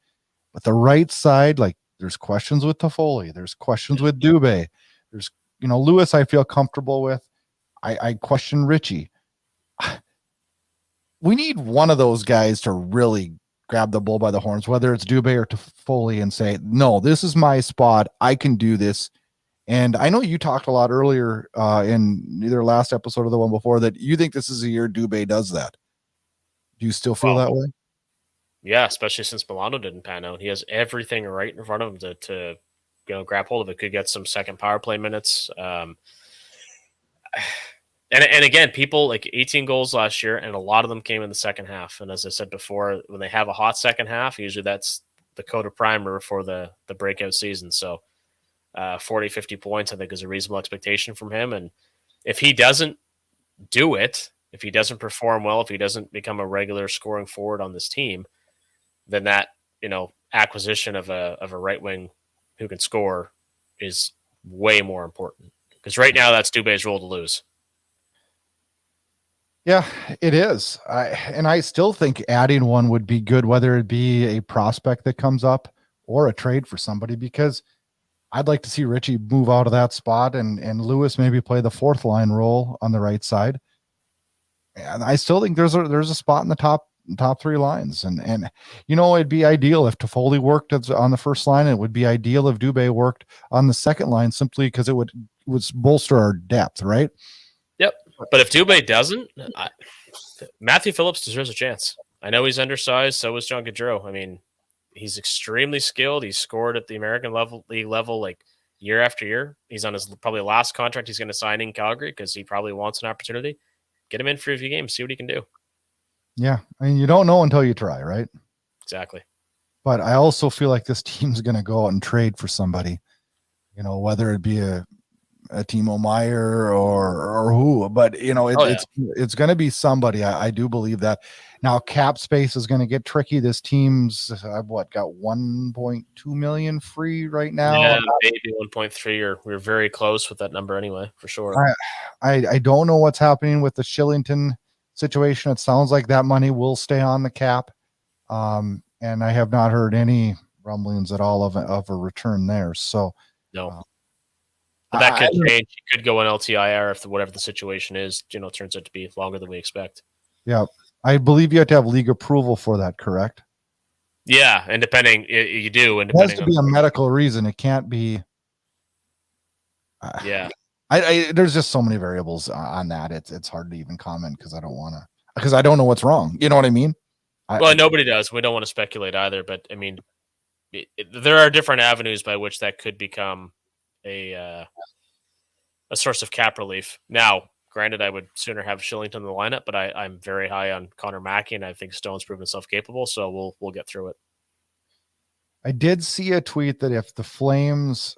But the right side, there's questions with Toffoli. There's questions with Dubé. There's, Lewis I feel comfortable with. I question Richie. We need one of those guys to really grab the bull by the horns, whether it's Dubé or Toffoli, and say, no, this is my spot. I can do this. And I know you talked a lot earlier in either last episode or the one before that you think this is a year Dubé does that. Do you still feel that way? Yeah, especially since Milano didn't pan out. He has everything right in front of him to grab hold of it. Could get some second power play minutes. And And again, people like 18 goals last year, and a lot of them came in the second half. And as I said before, when they have a hot second half, usually that's the coda primer for the breakout season. So 40, 50 points, I think, is a reasonable expectation from him. And if he doesn't do it, if he doesn't perform well, if he doesn't become a regular scoring forward on this team, then that, acquisition of a right wing who can score is way more important. Because right now that's Dubé's role to lose. Yeah, it is. I still think adding one would be good, whether it be a prospect that comes up or a trade for somebody, because I'd like to see Richie move out of that spot and Lewis maybe play the fourth line role on the right side. And I still think there's a spot in the top three lines. And it'd be ideal if Toffoli worked on the first line. It would be ideal if Dubé worked on the second line, simply because it would bolster our depth, right? Yep. But if Dubé doesn't, Matthew Phillips deserves a chance. I know he's undersized. So is John Gaudreau. I mean, he's extremely skilled. He's scored at the American league level like year after year. He's on his probably last contract he's going to sign in Calgary because he probably wants an opportunity. Get him in for a few games, see what he can do. Yeah. I mean, you don't know until you try, right? Exactly. But I also feel like this team's going to go out and trade for somebody, whether it be a Timo Meyer or who, but it's going to be somebody. I do believe that. Now cap space is going to get tricky. This team's got 1.2 million free right now. Yeah, maybe 1.3, or we're very close with that number anyway, for sure. I don't know what's happening with the Shillington situation. It sounds like that money will stay on the cap. And I have not heard any rumblings at all of a return there. So no. But that could change. He could go on LTIR if whatever the situation is, turns out to be longer than we expect. Yeah. I believe you have to have league approval for that, correct? Yeah. And you do. And it has to be a medical reason. It can't be. Yeah. There's just so many variables on that. It's hard to even comment because I don't know what's wrong. You know what I mean? Nobody does. We don't want to speculate either. But I mean, there are different avenues by which that could become a source of cap relief. Now, granted, I would sooner have Shillington in the lineup, but I'm very high on Connor Mackey, and I think Stone's proven himself capable, so we'll get through it. I did see a tweet that if the Flames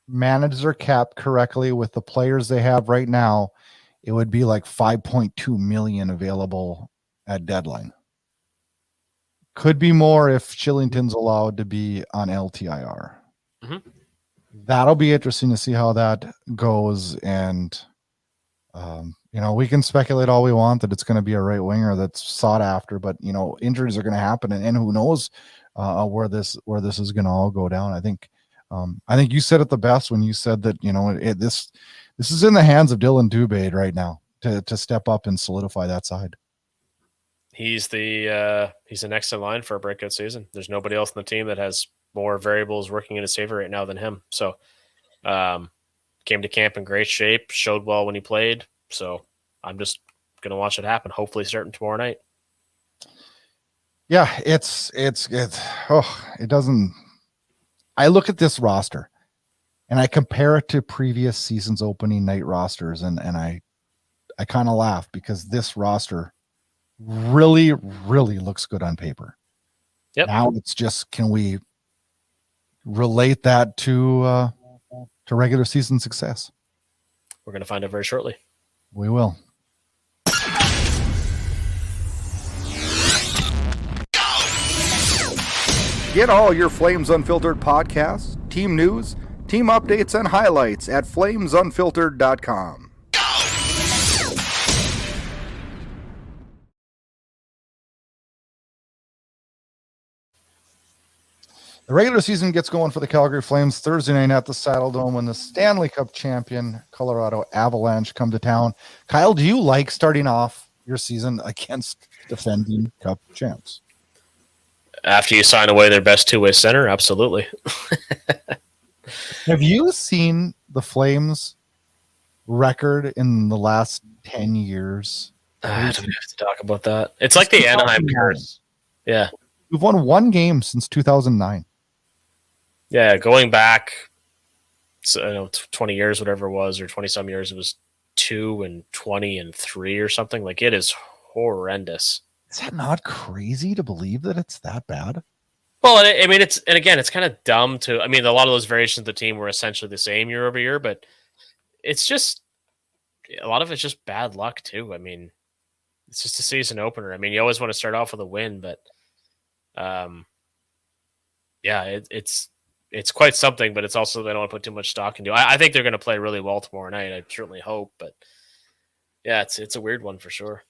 manage their cap correctly with the players they have right now, it would be like 5.2 million available at deadline. Could be more if Shillington's allowed to be on LTIR. Mm-hmm. That'll be interesting to see how that goes. And, we can speculate all we want that it's going to be a right winger that's sought after, but, injuries are going to happen. And who knows where this is going to all go down. I think you said it the best when you said that, this is in the hands of Dylan Dubé right now to step up and solidify that side. He's the next in line for a breakout season. There's nobody else on the team that has more variables working in his favor right now than him. So came to camp in great shape, showed well when he played. So I'm just going to watch it happen, hopefully starting tomorrow night. Yeah, it doesn't. I look at this roster and I compare it to previous seasons opening night rosters. And I kind of laugh because this roster really, really looks good on paper. Yep. Now it's just, can we relate that to regular season success? We're going to find out very shortly. We will. Get all your Flames Unfiltered podcasts, team news, team updates, and highlights at flamesunfiltered.com. The regular season gets going for the Calgary Flames Thursday night at the Saddle Dome when the Stanley Cup champion Colorado Avalanche come to town. Kyle, do you like starting off your season against defending Cup champs? After you sign away their best two-way center, absolutely. Have you seen the Flames record in the last 10 years? I don't have to talk about that. It's like the Anaheim curse. Yeah. We've won one game since 2009. Yeah, going back, 20 years, whatever it was, or 20-some years, it was 2-20-3 or something. Like, it is horrendous. Is that not crazy to believe that it's that bad? Well, I mean, it's kind of dumb to. I mean, a lot of those variations of the team were essentially the same year over year, but it's just a lot of it's just bad luck too. I mean, it's just a season opener. I mean, you always want to start off with a win, but yeah, it's quite something. But it's also, they don't want to put too much stock into. I think they're going to play really well tomorrow night. I certainly hope, but yeah, it's a weird one for sure.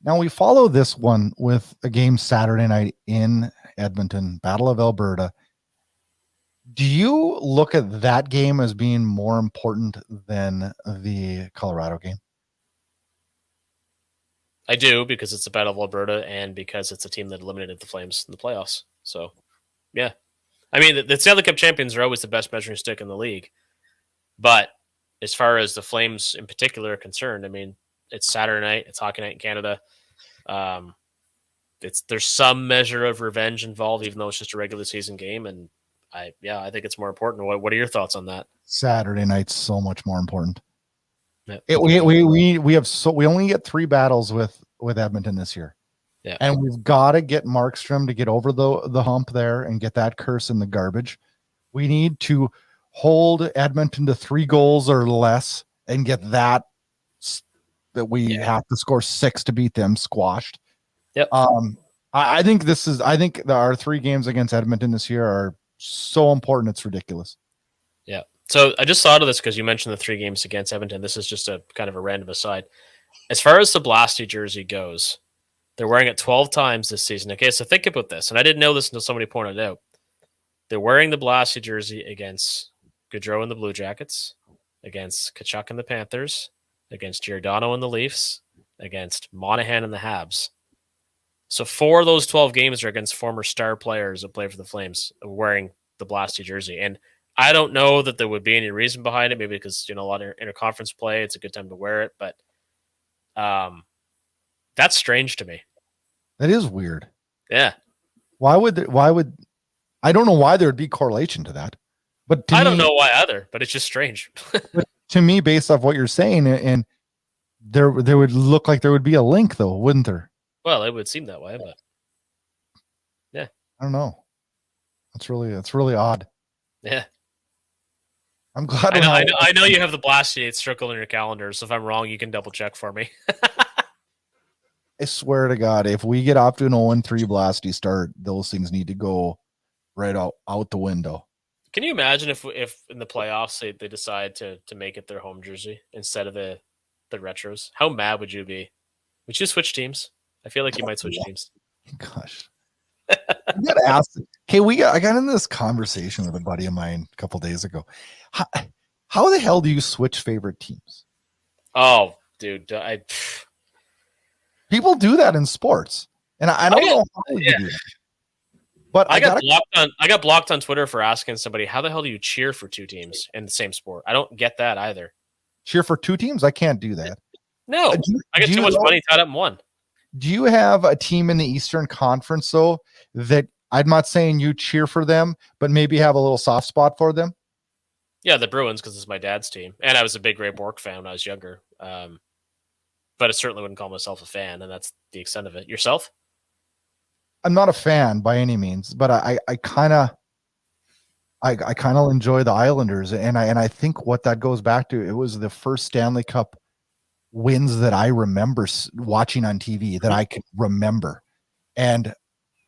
Now we follow this one with a game Saturday night in Edmonton, Battle of Alberta. Do you look at that game as being more important than the Colorado game? I do, because it's the Battle of Alberta and because it's a team that eliminated the Flames in the playoffs. So, yeah. I mean, the Stanley Cup champions are always the best measuring stick in the league. But as far as the Flames in particular are concerned, I mean, it's Saturday night. It's hockey night in Canada. There's some measure of revenge involved, even though it's just a regular season game. And I think it's more important. What are your thoughts on that? Saturday night's so much more important. Yeah. We only get 3 battles with Edmonton this year. Yeah. And we've got to get Markstrom to get over the hump there and get that curse in the garbage. We need to hold Edmonton to 3 goals or less and get that we have to score 6 to beat them squashed. Yep. I think our 3 games against Edmonton this year are so important. It's ridiculous. Yeah. So I just thought of this because you mentioned the 3 games against Edmonton. This is just a kind of a random aside. As far as the Blasty jersey goes, they're wearing it 12 times this season. Okay, so think about this. And I didn't know this until somebody pointed it out. They're wearing the Blasty jersey against Gaudreau and the Blue Jackets, against Tkachuk and the Panthers, against Giordano and the Leafs, against Monahan and the Habs. So 4 of those 12 games are against former star players that play for the Flames wearing the Blasty jersey. And I don't know that there would be any reason behind it, maybe because, a lot of interconference play, it's a good time to wear it. But that's strange to me. That is weird. Yeah. Why would I don't know why there would be correlation to that. But I don't know why either, but it's just strange. But to me, based off what you're saying, and there would look like there would be a link, though, wouldn't there? Well, it would seem that way, but yeah, I don't know. That's really odd. Yeah, I'm glad. I know you have the Blasty dates circled in your calendar, so if I'm wrong, you can double check for me. I swear to God, if we get off to an 0-3 Blasty start, those things need to go right out the window. Can you imagine if in the playoffs they decide to make it their home jersey instead of the retros? How mad would you be? Would you switch teams? I feel like you might switch teams. Gosh. I got asked. Okay, I got in this conversation with a buddy of mine a couple days ago. How the hell do you switch favorite teams? Oh, dude, people do that in sports, and I don't know how you do that. But I got blocked on Twitter for asking somebody, how the hell do you cheer for 2 teams in the same sport? I don't get that either. Cheer for 2 teams? I can't do that. No, I get too much money tied up in one. Do you have a team in the Eastern Conference, though, that I'm not saying you cheer for them, but maybe have a little soft spot for them? Yeah, the Bruins, because it's my dad's team. And I was a big Ray Bourque fan when I was younger. But I certainly wouldn't call myself a fan, and that's the extent of it. Yourself? I'm not a fan by any means, but I kind of enjoy the Islanders, and I think what that goes back to, it was the first Stanley Cup wins that I remember watching on TV that I can remember, and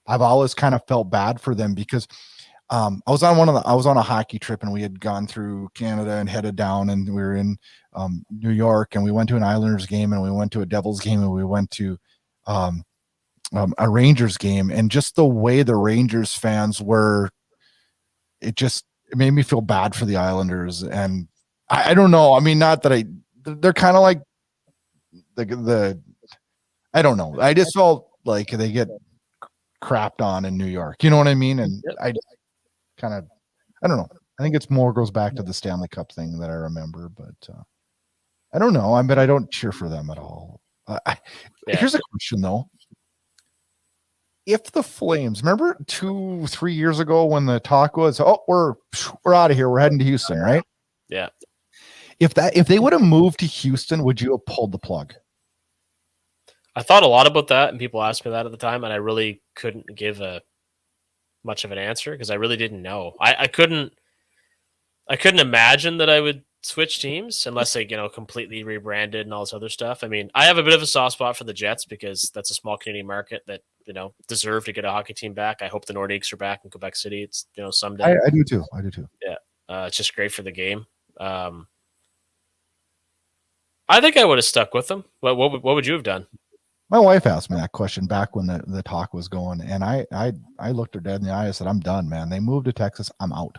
I've always kind of felt bad for them because I was on a hockey trip, and we had gone through Canada and headed down, and we were in New York, and we went to an Islanders game, and we went to a Devils game, and we went to a Rangers game, and just the way the Rangers fans were, it made me feel bad for the Islanders. And I don't know. I mean, not that they're kind of like I don't know. I just felt like they get crapped on in New York. You know what I mean? And I don't know. I think it's more goes back to the Stanley Cup thing that I remember, but I don't know. I don't cheer for them at all. Here's a question though. If the Flames, remember 2-3 years ago when the talk was, we're out of here, we're heading to Houston, right? Yeah. If they would have moved to Houston, would you have pulled the plug? I thought a lot about that, and people asked me that at the time, and I really couldn't give much of an answer because I really didn't know. I couldn't imagine that I would switch teams unless they, completely rebranded and all this other stuff. I mean, I have a bit of a soft spot for the Jets because that's a small Canadian market that, deserve to get a hockey team back. I hope the Nordiques are back in Quebec City. It's, someday. I do too. Yeah. It's just great for the game. I think I would have stuck with them. What would you have done? My wife asked me that question back when the talk was going, and I looked her dead in the eye. I said, "I'm done, man. They moved to Texas. I'm out."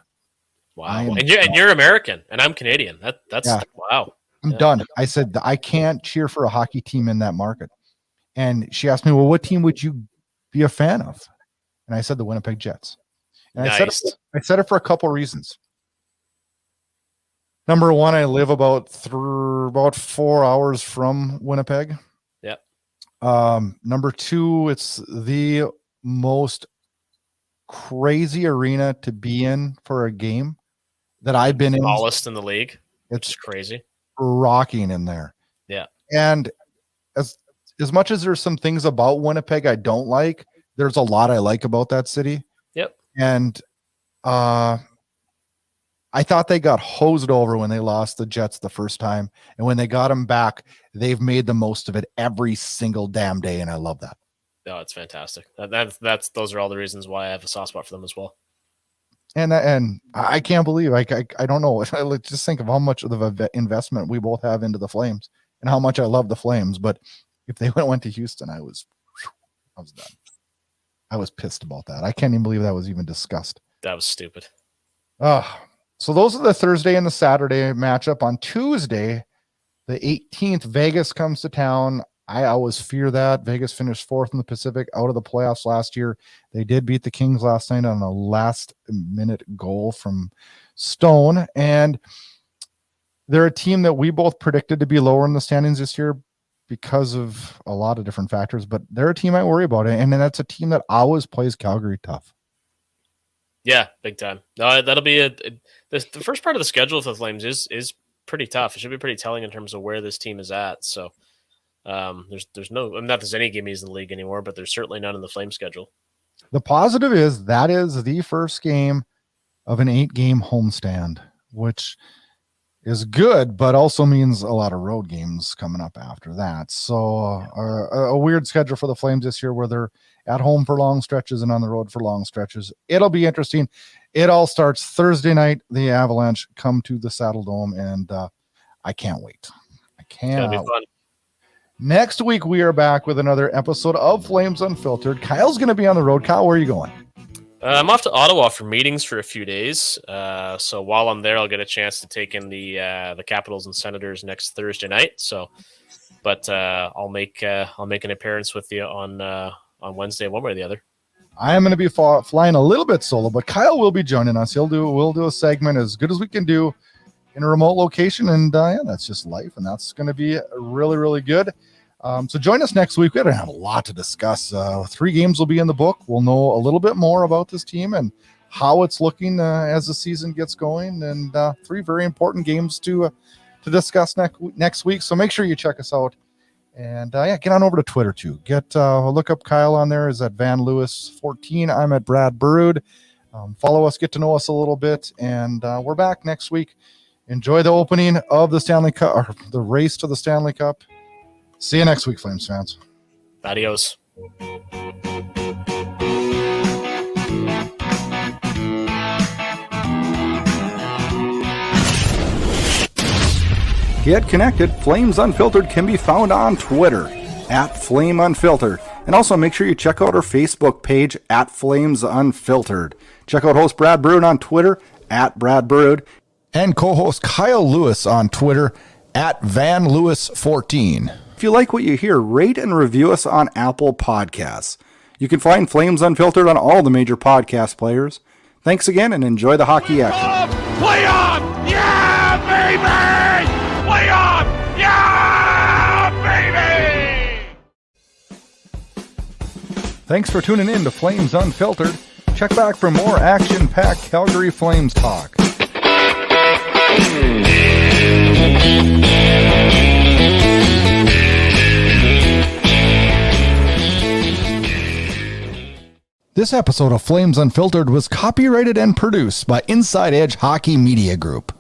Wow. And you're American, and I'm Canadian. That's wow. I'm done. I said, I can't cheer for a hockey team in that market. And she asked me, well, what team would you be a fan of? And I said the Winnipeg Jets. And nice. I said it for a couple reasons. Number one, I live about 4 hours from Winnipeg. Yep. Number two, it's the most crazy arena to be in for a game that I've been smallest in the league. It's crazy, rocking in there. Yeah. And as much as there's some things about Winnipeg I don't like, there's a lot I like about that city. Yep. And I thought they got hosed over when they lost the Jets the first time. And when they got them back, they've made the most of it every single damn day. And I love that. Oh, it's fantastic. Those are all the reasons why I have a soft spot for them as well. And I can't believe I don't know. I just think of how much of the investment we both have into the Flames and how much I love the Flames. But if they went to Houston, I was done. I was pissed about that. I can't even believe that was even discussed. That was stupid. So those are the Thursday and the Saturday matchup. On Tuesday, the 18th, Vegas comes to town. I always fear that. Vegas finished 4th in the Pacific, out of the playoffs last year. They did beat the Kings last night on a last-minute goal from Stone. And they're a team that we both predicted to be lower in the standings this year because of a lot of different factors. But they're a team I worry about. And that's a team that always plays Calgary tough. Yeah, big time. No, that'll be the first part of the schedule for the Flames is pretty tough. It should be pretty telling in terms of where this team is at. So there's no, not there's any gimmies in the league anymore, but there's certainly none in the Flame schedule. The positive is that is the first game of an 8-game homestand, which is good, but also means a lot of road games coming up after that. So a weird schedule for the Flames this year where they're at home for long stretches and on the road for long stretches. It'll be interesting. It all starts Thursday night. The Avalanche come to the Saddle Dome, and I can't wait. It's gonna be fun. Next week, we are back with another episode of Flames Unfiltered. Kyle's going to be on the road. Kyle, where are you going? I'm off to Ottawa for meetings for a few days. So while I'm there, I'll get a chance to take in the Capitals and Senators next Thursday night. So, but I'll make an appearance with you on Wednesday, one way or the other. I am going to be flying a little bit solo, but Kyle will be joining us. We'll do a segment as good as we can do in a remote location, and that's just life, and that's going to be really, really good. So join us next week. We're going to have a lot to discuss. 3 games will be in the book. We'll know a little bit more about this team and how it's looking as the season gets going, and 3 very important games to discuss next week. So make sure you check us out, and get on over to Twitter too. Look up Kyle on there. Is at Van Lewis 14. I'm at Brad Burud. Follow us, get to know us a little bit, and we're back next week. Enjoy the opening of the Stanley Cup, or the race to the Stanley Cup. See you next week, Flames fans. Adios. Get connected. Flames Unfiltered can be found on Twitter at Flame Unfiltered. And also make sure you check out our Facebook page at Flames Unfiltered. Check out host Brad Burud on Twitter at Brad Burud. And co-host Kyle Lewis on Twitter at Van Lewis 14. If you like what you hear, rate and review us on Apple Podcasts. You can find Flames Unfiltered on all the major podcast players. Thanks again, and enjoy the hockey action. Play on! Yeah, baby! Play on! Yeah, baby! Thanks for tuning in to Flames Unfiltered. Check back for more action-packed Calgary Flames talk. This episode of Flames Unfiltered was copyrighted and produced by Inside Edge Hockey Media Group.